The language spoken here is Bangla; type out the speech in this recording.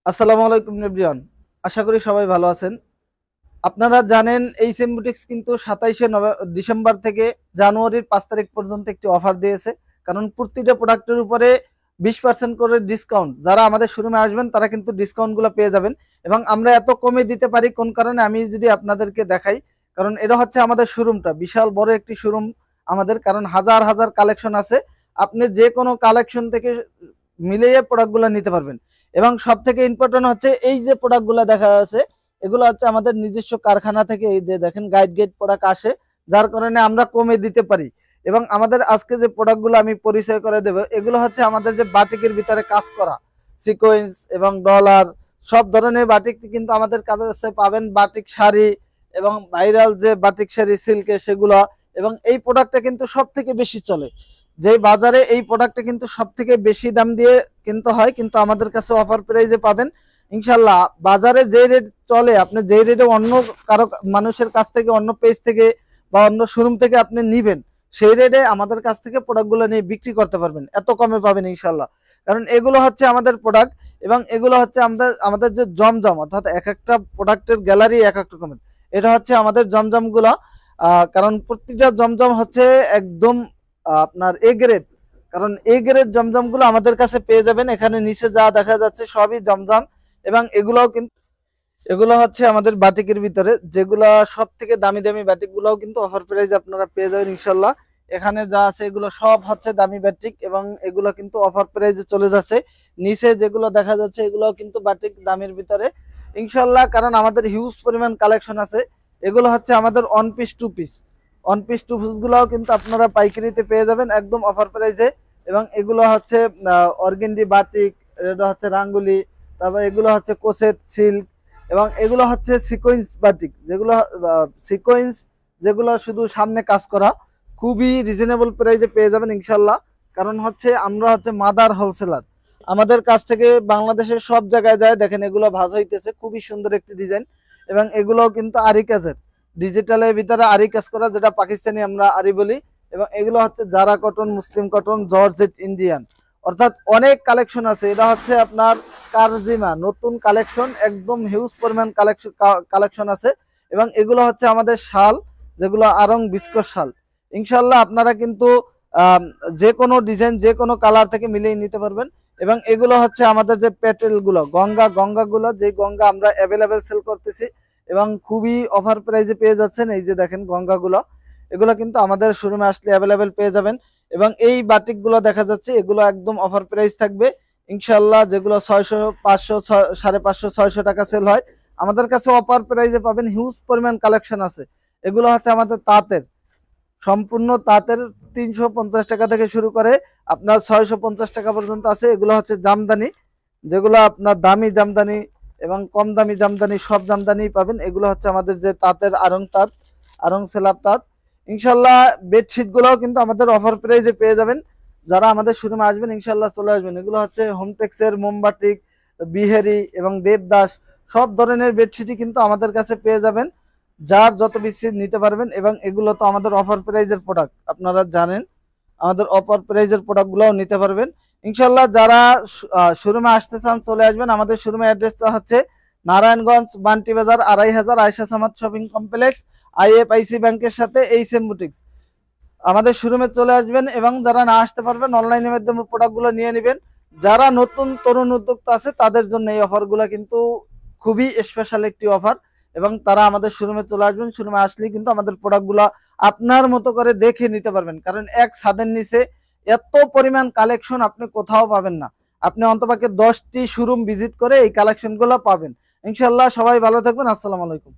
আসসালামু আলাইকুম এভরিওয়ান। আশা করি সবাই ভালো আছেন। আপনারা জানেন এই সেম বুটিক্স কিন্তু 27শে ডিসেম্বর থেকে জানুয়ারির 5 তারিখ পর্যন্ত একটি অফার দিয়েছে। কারণ প্রতিটা প্রোডাক্টের উপরে 20% করে ডিসকাউন্ট। যারা আমাদের শোরুমে আসবেন তারা কিন্তু ডিসকাউন্টগুলো পেয়ে যাবেন এবং আমরা এত কমে দিতে পারি কোন কারণে আমি যদি আপনাদেরকে দেখাই। কারণ এটা হচ্ছে আমাদের শোরুমটা বিশাল বড় একটি শোরুম আমাদের, কারণ হাজার হাজার কালেকশন আছে। আপনি যে কোনো কালেকশন থেকে মিলিয়ে প্রোডাক্টগুলো নিতে পারবেন। এবং সব থেকে ইম্পর্টেন্ট হচ্ছে এই যে প্রোডাক্টগুলো দেখা যাচ্ছে এগুলো হচ্ছে আমাদের নিজস্ব কারখানা থেকে, এই যে দেখেন গাইড গেট প্রোডাক্ট আসে, যার কারণে আমরা কমে দিতে পারি। এবং আমাদের আজকে যে প্রোডাক্টগুলো আমি পরিচয় করে দেব এগুলো হচ্ছে আমাদের যে বাটিকের ভিতরে কাজ করা সিকোয়েন্স এবং ডলার সব ধরনের বাটিক কিন্তু আমাদের কাছে পাবেন। বাটিক শাড়ি এবং ভাইরাল যে বাটিক শাড়ি সিল্কে সেগুলো, এবং এই প্রোডাক্টটা কিন্তু সব থেকে বেশি চলে। যে বাজারে এই প্রোডাক্টটা কিন্তু সব থেকে বেশি দাম দিয়ে কিনতে হয়, কিন্তু আমাদের কাছে অফার প্রাইসে পাবেন ইনশাল্লাহ। বাজারে যে রেট চলে আপনি যে রেটে অন্য কারো মানুষের কাছ থেকে, অন্য পেজ থেকে বা অন্য শোরুম থেকে আপনি নিবেন, সেই রেটে আমাদের কাছ থেকে প্রোডাক্টগুলো নিয়ে বিক্রি করতে পারবেন, এত কমে পাবেন ইনশাল্লাহ। কারণ এগুলো হচ্ছে আমাদের প্রোডাক্ট এবং এগুলো হচ্ছে আমাদের আমাদের যে জমজম, অর্থাৎ এক একটা প্রোডাক্টের গ্যালারি এক এক রকমের। এটা হচ্ছে আমাদের জমজমগুলো, কারণ প্রত্যেকটা জমজম হচ্ছে একদম আপনার এ গ্রেড। কারণ এ গ্রেড জমজমগুলো আমাদের কাছে পেয়ে যাবেন। এখানে নিচে যা দেখা যাচ্ছে সবই জমজম এবং এগুলোও কিন্তু এগুলো হচ্ছে আমাদের বাটিকের ভিতরে যেগুলো সব থেকে দামি দামি বাটিক গুলোও কিন্তু অফার প্রাইসে আপনারা পেয়ে যাবেন ইনশাল্লাহ। এখানে যা আছে এগুলো সব হচ্ছে দামি বাটিক এবং এগুলো কিন্তু অফার প্রাইসে চলে যাচ্ছে। নিচে যেগুলো দেখা যাচ্ছে এগুলো কিন্তু বাটিক দামের ভিতরে ইনশাল্লাহ, কারণ আমাদের হিউজ পরিমাণ কালেকশন আছে। এগুলো হচ্ছে আমাদের one piece two piece, one piece two piece গুলাও কিন্তু আপনারা পাইকারিতে পেয়ে যাবেন একদম অফার প্রাইসে। এবং এগুলো হচ্ছে অর্গেন্ডি বাটিক, এটা হচ্ছে রাঙ্গুলি, তারপর এগুলো হচ্ছে কোসেট সিল্ক এবং এগুলো হচ্ছে সিকোয়েন্স বাটিক, যেগুলো সিকোয়েন্স যেগুলো শুধু সামনে কাজ করা, খুবই রিজনেবল প্রাইসে পেয়ে যাবেন ইনশাল্লাহ। কারণ হচ্ছে আমরা হচ্ছে মাদার হোলসেলার, আমাদের কাছ থেকে বাংলাদেশের সব জায়গায় যায়। দেখেন এগুলো ভাঁজ হইতেছে, খুবই সুন্দর একটি ডিজাইন এবং এগুলো কিন্তু আরি কাজের, ডিজিটালের ভিতরে আরি কাজ করা, যেটা পাকিস্তানি আমরা আরি বলি। এবং এগুলো হচ্ছে জারা কটন, মুসলিম কটন, জর্জেট, ইন্ডিয়ান, অর্থাৎ অনেক কালেকশন আছে। এটা হচ্ছে আপনার কারজিমা নতুন কালেকশন, একদম হিউজ পরিমাণ কালেকশন আছে। এবং এগুলো হচ্ছে আমাদের শাল, যেগুলো আরং বিস্কস শাল। ইনশাল্লাহ আপনারা কিন্তু যে কোনো ডিজাইন যে কোনো কালার থেকে মিলিয়ে নিতে পারবেন। এবং এগুলো হচ্ছে আমাদের যে প্যাটেল গুলো, গঙ্গাগুলো, যে গঙ্গা আমরা অ্যাভেলেবেল সেল করতেছি এবং খুবই অফার প্রাইসে পেয়ে যাচ্ছেন। এই যে দেখেন গঙ্গাগুলো, এগুলো কিন্তু আমাদের শোরুমে আসলে অ্যাভেলেবেল পেয়ে যাবেন। এবং এই বাটিকগুলো দেখা যাচ্ছে এগুলো একদম অফার প্রাইস থাকবে ইনশাল্লাহ। যেগুলো 600, 500, 550, 600 টাকা সেল হয়, আমাদের কাছে অফার প্রাইসে পাবেন। হিউজ পরিমাণ কালেকশন আছে। এগুলো হচ্ছে আমাদের তাঁতের, সম্পূর্ণ তাঁতের 350 টাকা থেকে শুরু করে আপনার 650 টাকা পর্যন্ত আছে। এগুলো হচ্ছে জামদানি, যেগুলো আপনার দামি জামদানি এবং কম দামি জামদানি সব জামদানি পাবেন। এগুলো হচ্ছে আমাদের যে তাঁতের আরং তাঁত, আরং সেলাপ তাঁত ইনশাল্লাহ। বেডশিট গুলোও কিন্তু আমাদের অফার প্রাইসে পেয়ে যাবেন। যারা আমাদের শোরুমে আসবেন ইনশাল্লাহ চলে আসবেন। এগুলো হচ্ছে হোমটেক্সের, মোমবাটিক, বিহারি এবং দেবদাস সব ধরনের বেডশিটই কিন্তু আমাদের কাছে পেয়ে যাবেন, যার যত বেশি নিতে পারবেন। এবং এগুলো তো আমাদের অফার প্রাইজের প্রোডাক্ট, আপনারা জানেন আমাদের অফার প্রাইজের প্রোডাক্টগুলোও নিতে পারবেন ইনশাল্লাহ। যারা শোরুমে আসতে চান চলে আসবেন। আমাদের শোরুমের অ্যাড্রেসটা হচ্ছে নারায়ণগঞ্জ বান্টি বাজার 2500 Ayesha Samad shopping complex, IFIC ব্যাংকের সাথে এই সেম বুটিক্স। আমাদের শোরুমে চলে আসবেন এবং যারা না আসতে পারবেন অনলাইনের মাধ্যমে প্রোডাক্টগুলো নিয়ে নেবেন। যারা নতুন তরুণ উদ্যোক্তা আছে তাদের জন্য এই অফারগুলো কিন্তু খুবই স্পেশাল একটি অফার। এবং তারা আমাদের শোরুমে চলে আসবেন, শোরুমে আসলেই কিন্তু আমাদের প্রোডাক্টগুলো আপনার মতো করে দেখে নিতে পারবেন। কারণ এক ছাদের নিচে এত পরিমাণ কালেকশন আপনি কোথাও পাবেন না। আপনি অন্তপক্ষে 10টি শোরুম ভিজিট করে এই কালেকশনগুলো পাবেন ইনশাল্লাহ। সবাই ভালো থাকবেন। আসসালামু আলাইকুম।